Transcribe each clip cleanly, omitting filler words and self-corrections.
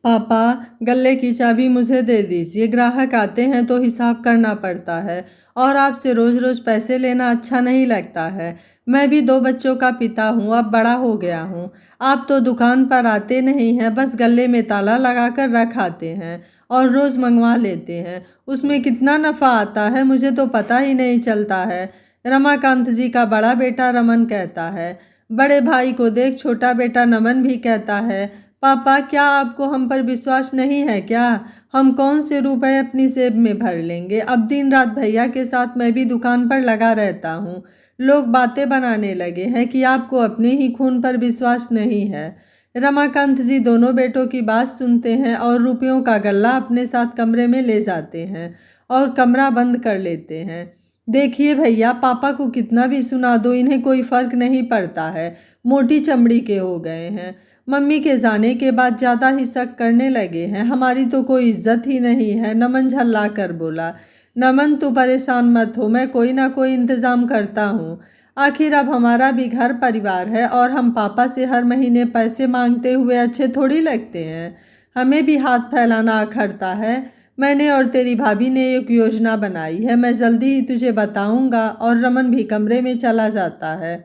पापा, गल्ले की चाबी मुझे दे दीजिए। ग्राहक आते हैं तो हिसाब करना पड़ता है और आपसे रोज़ रोज़ पैसे लेना अच्छा नहीं लगता है। मैं भी 2 बच्चों का पिता हूँ, अब बड़ा हो गया हूँ। आप तो दुकान पर आते नहीं हैं, बस गल्ले में ताला लगा कर रख आते हैं और रोज़ मंगवा लेते हैं। उसमें कितना नफ़ा आता है मुझे तो पता ही नहीं चलता है। रमाकांत जी का बड़ा बेटा रमन कहता है। बड़े भाई को देख छोटा बेटा नमन भी कहता है, पापा क्या आपको हम पर विश्वास नहीं है क्या? हम कौन से रुपए अपनी जेब में भर लेंगे? अब दिन रात भैया के साथ मैं भी दुकान पर लगा रहता हूँ। लोग बातें बनाने लगे हैं कि आपको अपने ही खून पर विश्वास नहीं है। रमाकांत जी दोनों बेटों की बात सुनते हैं और रुपयों का गल्ला अपने साथ कमरे में ले जाते हैं और कमरा बंद कर लेते हैं। देखिए भैया, पापा को कितना भी सुना दो, इन्हें कोई फर्क नहीं पड़ता है। मोटी चमड़ी के हो गए हैं। मम्मी के जाने के बाद ज़्यादा ही शक करने लगे हैं। हमारी तो कोई इज्जत ही नहीं है। नमन झल्ला कर बोला। नमन तू परेशान मत हो, मैं कोई ना कोई इंतज़ाम करता हूँ। आखिर अब हमारा भी घर परिवार है और हम पापा से हर महीने पैसे मांगते हुए अच्छे थोड़ी लगते हैं। हमें भी हाथ फैलाना अखरता है। मैंने और तेरी भाभी ने एक योजना बनाई है, मैं जल्दी ही तुझे बताऊंगा। और रमन भी कमरे में चला जाता है।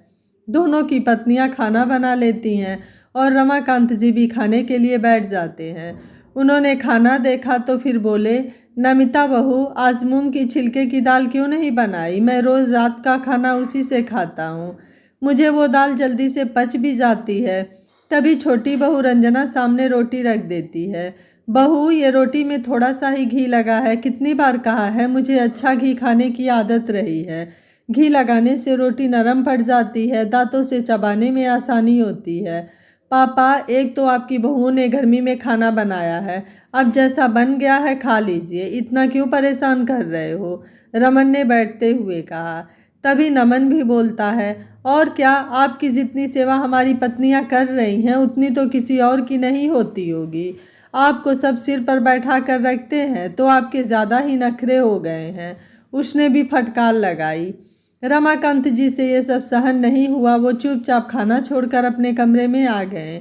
दोनों की पत्नियां खाना बना लेती हैं और रमाकांत जी भी खाने के लिए बैठ जाते हैं। उन्होंने खाना देखा तो फिर बोले, नमिता बहू, आज मूंग की छिलके की दाल क्यों नहीं बनाई? मैं रोज़ रात का खाना उसी से खाता हूँ। मुझे वो दाल जल्दी से पच भी जाती है। तभी छोटी बहू रंजना सामने रोटी रख देती है। बहू, ये रोटी में थोड़ा सा ही घी लगा है। कितनी बार कहा है, मुझे अच्छा घी खाने की आदत रही है। घी लगाने से रोटी नरम पड़ जाती है, दांतों से चबाने में आसानी होती है। पापा, एक तो आपकी बहू ने गर्मी में खाना बनाया है, अब जैसा बन गया है खा लीजिए, इतना क्यों परेशान कर रहे हो? रमन ने बैठते हुए कहा। तभी नमन भी बोलता है, और क्या, आपकी जितनी सेवा हमारी पत्नियां कर रही हैं उतनी तो किसी और की नहीं होती होगी। आपको सब सिर पर बैठा कर रखते हैं तो आपके ज़्यादा ही नखरे हो गए हैं। उसने भी फटकार लगाई। रमाकांत जी से ये सब सहन नहीं हुआ। वो चुपचाप खाना छोड़कर अपने कमरे में आ गए।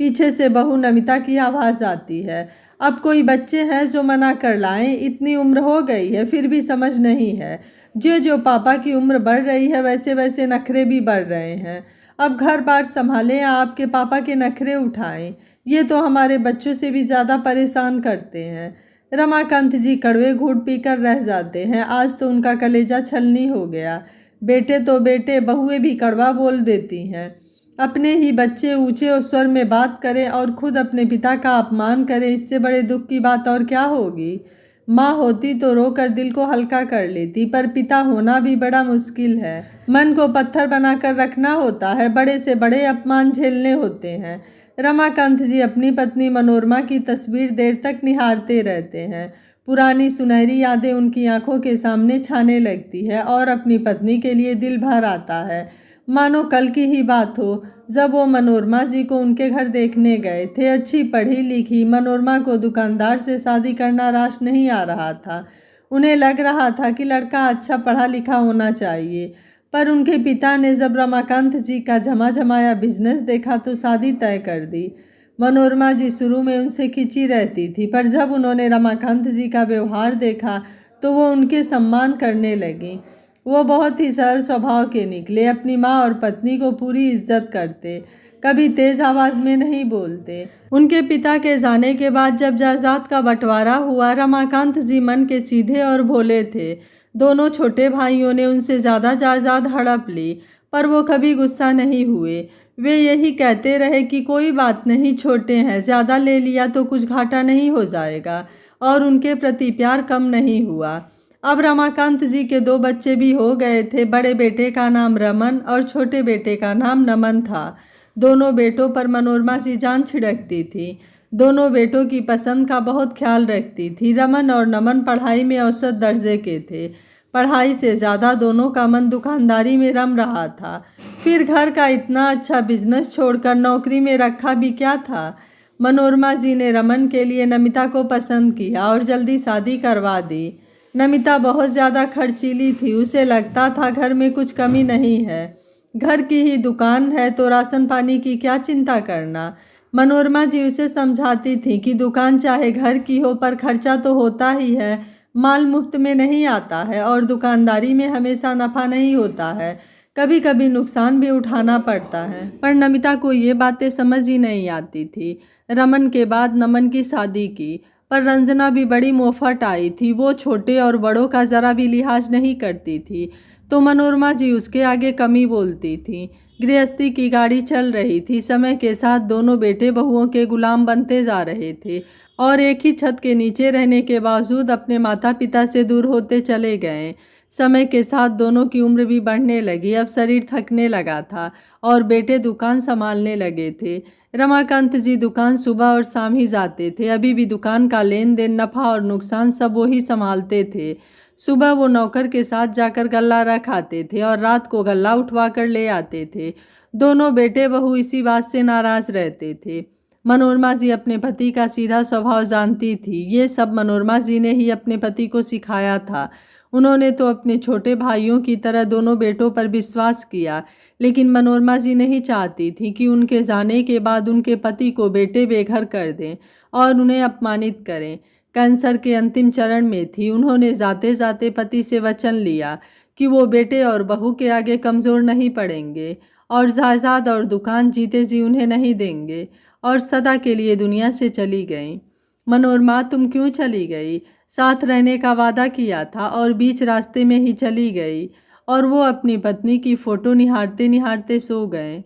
पीछे से बहू नमिता की आवाज़ आती है, अब कोई बच्चे हैं जो मना कर लाएं? इतनी उम्र हो गई है फिर भी समझ नहीं है। जो जो पापा की उम्र बढ़ रही है वैसे वैसे नखरे भी बढ़ रहे हैं। अब घर बार संभालें या आपके पापा के नखरे उठाएं? ये तो हमारे बच्चों से भी ज़्यादा परेशान करते हैं। रमाकांत जी कड़वे घूंट पीकर रह जाते हैं। आज तो उनका कलेजा छलनी हो गया। बेटे तो बेटे, बहुएं भी कड़वा बोल देती हैं। अपने ही बच्चे ऊंचे स्वर में बात करें और खुद अपने पिता का अपमान करें, इससे बड़े दुख की बात और क्या होगी? माँ होती तो रोकर दिल को हल्का कर लेती, पर पिता होना भी बड़ा मुश्किल है। मन को पत्थर बनाकर रखना होता है, बड़े से बड़े अपमान झेलने होते हैं। रमाकांत जी अपनी पत्नी मनोरमा की तस्वीर देर तक निहारते रहते हैं। पुरानी सुनहरी यादें उनकी आंखों के सामने छाने लगती है और अपनी पत्नी के लिए दिल भर आता है। मानो कल की ही बात हो, जब वो मनोरमा जी को उनके घर देखने गए थे। अच्छी पढ़ी लिखी मनोरमा को दुकानदार से शादी करना रास नहीं आ रहा था। उन्हें लग रहा था कि लड़का अच्छा पढ़ा लिखा होना चाहिए, पर उनके पिता ने जब रमाकांत जी का झमाझमाया बिजनेस देखा तो शादी तय कर दी। मनोरमा जी शुरू में उनसे खिंची रहती थी, पर जब उन्होंने रमाकांत जी का व्यवहार देखा तो वो उनके सम्मान करने लगी। वो बहुत ही सरल स्वभाव के निकले, अपनी माँ और पत्नी को पूरी इज्जत करते, कभी तेज आवाज़ में नहीं बोलते। उनके पिता के जाने के बाद जब जायदाद का बंटवारा हुआ, रमाकांत जी मन के सीधे और भोले थे। दोनों छोटे भाइयों ने उनसे ज़्यादा जायदाद हड़प ली, पर वो कभी गुस्सा नहीं हुए। वे यही कहते रहे कि कोई बात नहीं, छोटे हैं, ज़्यादा ले लिया तो कुछ घाटा नहीं हो जाएगा, और उनके प्रति प्यार कम नहीं हुआ। अब रमाकांत जी के 2 बच्चे भी हो गए थे। बड़े बेटे का नाम रमन और छोटे बेटे का नाम नमन था। दोनों बेटों पर मनोरमा जी जान छिड़कती थी। दोनों बेटों की पसंद का बहुत ख्याल रखती थी। रमन और नमन पढ़ाई में औसत दर्जे के थे। पढ़ाई से ज़्यादा दोनों का मन दुकानदारी में रम रहा था। फिर घर का इतना अच्छा बिजनेस छोड़कर नौकरी में रखा भी क्या था। मनोरमा जी ने रमन के लिए नमिता को पसंद किया और जल्दी शादी करवा दी। नमिता बहुत ज़्यादा खर्चीली थी। उसे लगता था घर में कुछ कमी नहीं है, घर की ही दुकान है तो राशन पानी की क्या चिंता करना। मनोरमा जी उसे समझाती थी कि दुकान चाहे घर की हो पर खर्चा तो होता ही है, माल मुफ्त में नहीं आता है और दुकानदारी में हमेशा नफा नहीं होता है, कभी कभी नुकसान भी उठाना पड़ता है। पर नमिता को ये बातें समझ ही नहीं आती थी। रमन के बाद नमन की शादी की, पर रंजना भी बड़ी मोहफट आई थी। वो छोटे और बड़ों का ज़रा भी लिहाज नहीं करती थी, तो मनोरमा जी उसके आगे कमी बोलती थी। गृहस्थी की गाड़ी चल रही थी। समय के साथ दोनों बेटे बहुओं के गुलाम बनते जा रहे थे और एक ही छत के नीचे रहने के बावजूद अपने माता पिता से दूर होते चले गए। समय के साथ दोनों की उम्र भी बढ़ने लगी। अब शरीर थकने लगा था और बेटे दुकान संभालने लगे थे। रमाकांत जी दुकान सुबह और शाम ही जाते थे। अभी भी दुकान का लेन देन, नफ़ा और नुकसान सब वो ही संभालते थे। सुबह वो नौकर के साथ जाकर गल्ला रख आते थे और रात को गल्ला उठवा कर ले आते थे। दोनों बेटे बहू इसी बात से नाराज रहते थे। मनोरमा जी अपने पति का सीधा स्वभाव जानती थी। ये सब मनोरमा जी ने ही अपने पति को सिखाया था। उन्होंने तो अपने छोटे भाइयों की तरह दोनों बेटों पर विश्वास किया, लेकिन मनोरमा जी नहीं चाहती थी कि उनके जाने के बाद उनके पति को बेटे बेघर कर दें और उन्हें अपमानित करें। कैंसर के अंतिम चरण में थी। उन्होंने जाते जाते पति से वचन लिया कि वो बेटे और बहू के आगे कमज़ोर नहीं पड़ेंगे और जायदाद और दुकान जीते जी उन्हें नहीं देंगे, और सदा के लिए दुनिया से चली गईं। मनोरमा, तुम क्यों चली गई? साथ रहने का वादा किया था और बीच रास्ते में ही चली गई। और वो अपनी पत्नी की फ़ोटो निहारते निहारते सो गए।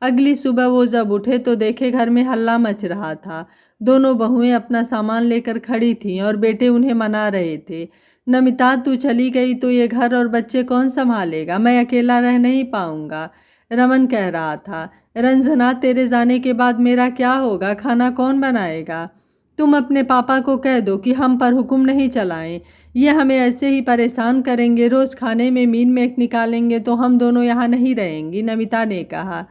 अगली सुबह वो जब उठे तो देखे घर में हल्ला मच रहा था। दोनों बहुएं अपना सामान लेकर खड़ी थीं और बेटे उन्हें मना रहे थे। नमिता, तू चली गई तो ये घर और बच्चे कौन संभालेगा? मैं अकेला रह नहीं पाऊंगा, रमन कह रहा था। रंजना, तेरे जाने के बाद मेरा क्या होगा? खाना कौन बनाएगा? तुम अपने पापा को कह दो कि हम पर हुक्म नहीं चलाएं। ये हमें ऐसे ही परेशान करेंगे, रोज़ खाने में मीन मेख निकालेंगे तो हम दोनों यहाँ नहीं रहेंगी, नमिता ने कहा।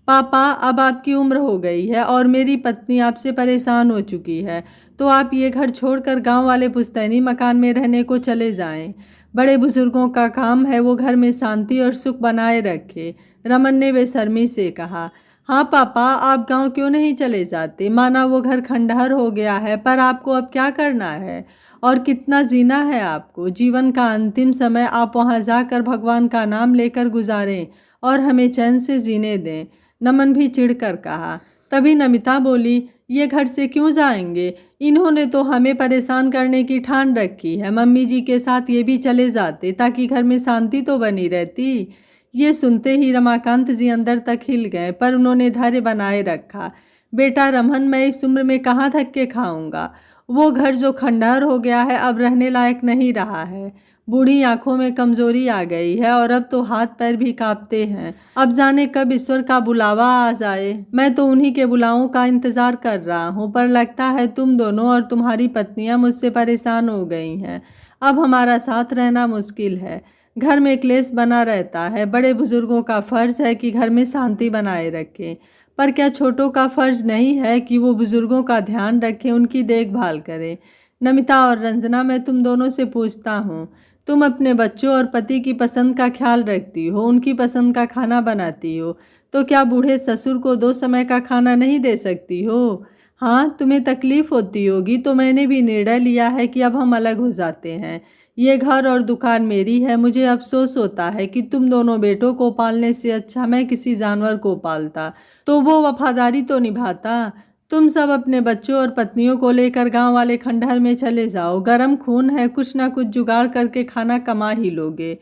पापा, अब आपकी उम्र हो गई है और मेरी पत्नी आपसे परेशान हो चुकी है, तो आप ये घर छोड़कर गांव वाले पुश्तैनी मकान में रहने को चले जाएं। बड़े बुजुर्गों का काम है वो घर में शांति और सुख बनाए रखे, रमन ने बेशर्मी से कहा। हाँ पापा, आप गांव क्यों नहीं चले जाते? माना वो घर खंडहर हो गया है, पर आपको अब क्या करना है और कितना जीना है आपको? जीवन का अंतिम समय आप वहाँ जाकर भगवान का नाम लेकर गुजारें और हमें चैन से जीने दें, नमन भी चिढ़कर कहा। तभी नमिता बोली, ये घर से क्यों जाएंगे? इन्होंने तो हमें परेशान करने की ठान रखी है। मम्मी जी के साथ ये भी चले जाते ताकि घर में शांति तो बनी रहती। ये सुनते ही रमाकांत जी अंदर तक हिल गए, पर उन्होंने धैर्य बनाए रखा। बेटा रमन, मैं इस उम्र में कहाँ धक्के खाऊंगा? वो घर जो खंडहर हो गया है अब रहने लायक नहीं रहा है। बूढ़ी आंखों में कमजोरी आ गई है और अब तो हाथ पैर भी कांपते हैं। अब जाने कब ईश्वर का बुलावा आ जाए। मैं तो उन्हीं के बुलावों का इंतजार कर रहा हूँ, पर लगता है तुम दोनों और तुम्हारी पत्नियां मुझसे परेशान हो गई हैं। अब हमारा साथ रहना मुश्किल है। घर में क्लेश बना रहता है। बड़े बुजुर्गों का फर्ज है कि घर में शांति बनाए रखें, पर क्या छोटों का फर्ज नहीं है कि वो बुजुर्गों का ध्यान रखें, उनकी देखभाल करें? नमिता और रंजना, मैं तुम दोनों से पूछता हूँ, तुम अपने बच्चों और पति की पसंद का ख्याल रखती हो, उनकी पसंद का खाना बनाती हो, तो क्या बूढ़े ससुर को 2 समय का खाना नहीं दे सकती हो? हाँ, तुम्हें तकलीफ होती होगी, तो मैंने भी निर्णय लिया है कि अब हम अलग हो जाते हैं। ये घर और दुकान मेरी है। मुझे अफसोस होता है कि तुम दोनों बेटों को पालने से अच्छा मैं किसी जानवर को पालता, तो वो वफादारी तो निभाता। तुम सब अपने बच्चों और पत्नियों को लेकर गांव वाले खंडहर में चले जाओ। गरम खून है, कुछ ना कुछ जुगाड़ करके खाना कमा ही लोगे,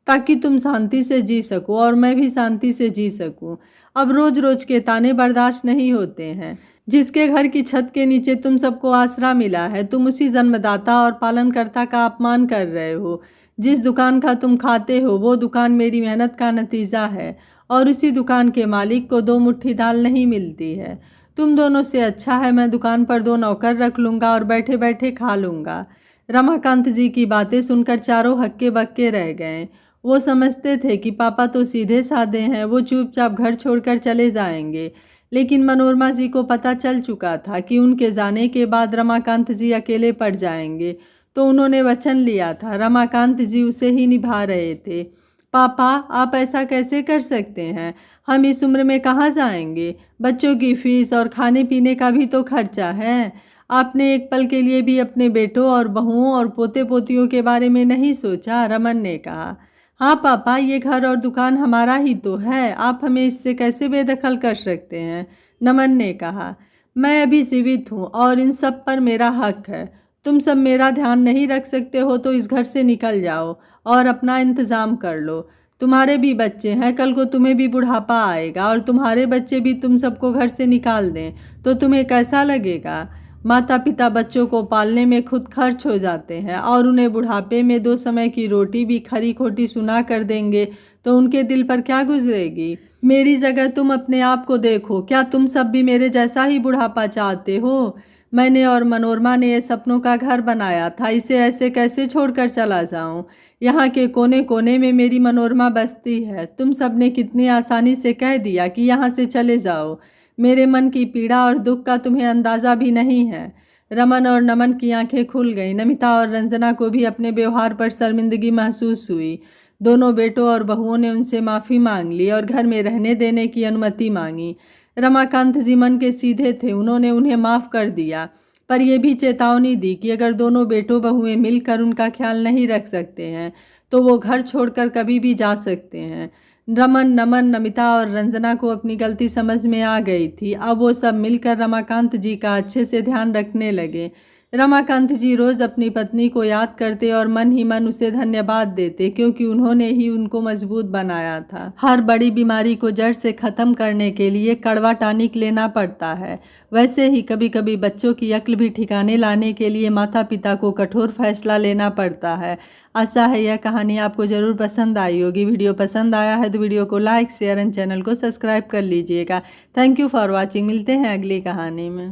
ताकि तुम शांति से जी सको और मैं भी शांति से जी सकूं। अब रोज रोज के ताने बर्दाश्त नहीं होते हैं। जिसके घर की छत के नीचे तुम सबको आसरा मिला है, तुम उसी जन्मदाता और पालनकर्ता का अपमान कर रहे हो। जिस दुकान का तुम खाते हो वो दुकान मेरी मेहनत का नतीजा है, और उसी दुकान के मालिक को 2 मुट्ठी दाल नहीं मिलती है। तुम दोनों से अच्छा है मैं दुकान पर 2 नौकर रख लूँगा और बैठे बैठे खा लूँगा। रमाकांत जी की बातें सुनकर चारों हक्के बक्के रह गए। वो समझते थे कि पापा तो सीधे साधे हैं, वो चुपचाप घर छोड़कर चले जाएंगे, लेकिन मनोरमा जी को पता चल चुका था कि उनके जाने के बाद रमाकांत जी अकेले पड़ जाएंगे, तो उन्होंने वचन लिया था। रमाकांत जी उसे ही निभा रहे थे। पापा, आप ऐसा कैसे कर सकते हैं? हम इस उम्र में कहाँ जाएंगे? बच्चों की फीस और खाने पीने का भी तो खर्चा है। आपने एक पल के लिए भी अपने बेटों और बहुओं और पोते पोतियों के बारे में नहीं सोचा? रमन ने कहा। हाँ पापा, ये घर और दुकान हमारा ही तो है, आप हमें इससे कैसे बेदखल कर सकते हैं? नमन ने कहा। मैं अभी जीवित हूँ और इन सब पर मेरा हक है। तुम सब मेरा ध्यान नहीं रख सकते हो तो इस घर से निकल जाओ और अपना इंतज़ाम कर लो। तुम्हारे भी बच्चे हैं, कल को तुम्हें भी बुढ़ापा आएगा और तुम्हारे बच्चे भी तुम सबको घर से निकाल दें तो तुम्हें कैसा लगेगा? माता पिता बच्चों को पालने में खुद खर्च हो जाते हैं और उन्हें बुढ़ापे में 2 समय की रोटी भी खरी खोटी सुना कर देंगे तो उनके दिल पर क्या गुजरेगी? मेरी जगह तुम अपने आप को देखो, क्या तुम सब भी मेरे जैसा ही बुढ़ापा चाहते हो? मैंने और मनोरमा ने ये सपनों का घर बनाया था, इसे ऐसे कैसे छोड़कर चला जाऊं? यहाँ के कोने कोने में मेरी मनोरमा बसती है। तुम सब ने कितनी आसानी से कह दिया कि यहाँ से चले जाओ। मेरे मन की पीड़ा और दुख का तुम्हें अंदाज़ा भी नहीं है। रमन और नमन की आंखें खुल गईं। नमिता और रंजना को भी अपने व्यवहार पर शर्मिंदगी महसूस हुई। दोनों बेटों और बहुओं ने उनसे माफ़ी मांग ली और घर में रहने देने की अनुमति मांगी। रमाकांत जी मन के सीधे थे, उन्होंने उन्हें माफ़ कर दिया, पर यह भी चेतावनी दी कि अगर दोनों बेटों बहुएं मिलकर उनका ख्याल नहीं रख सकते हैं तो वो घर छोड़कर कभी भी जा सकते हैं। रमन, नमन, नमिता और रंजना को अपनी गलती समझ में आ गई थी। अब वो सब मिलकर रमाकांत जी का अच्छे से ध्यान रखने लगे। रमाकांत जी रोज अपनी पत्नी को याद करते और मन ही मन उसे धन्यवाद देते, क्योंकि उन्होंने ही उनको मजबूत बनाया था। हर बड़ी बीमारी को जड़ से खत्म करने के लिए कड़वा टॉनिक लेना पड़ता है, वैसे ही कभी कभी बच्चों की अक्ल भी ठिकाने लाने के लिए माता पिता को कठोर फैसला लेना पड़ता है। आशा है यह कहानी आपको जरूर पसंद आई होगी। वीडियो पसंद आया है तो वीडियो को लाइक, शेयर एंड चैनल को सब्सक्राइब कर लीजिएगा। Thank you for watching. मिलते हैं अगली कहानी में।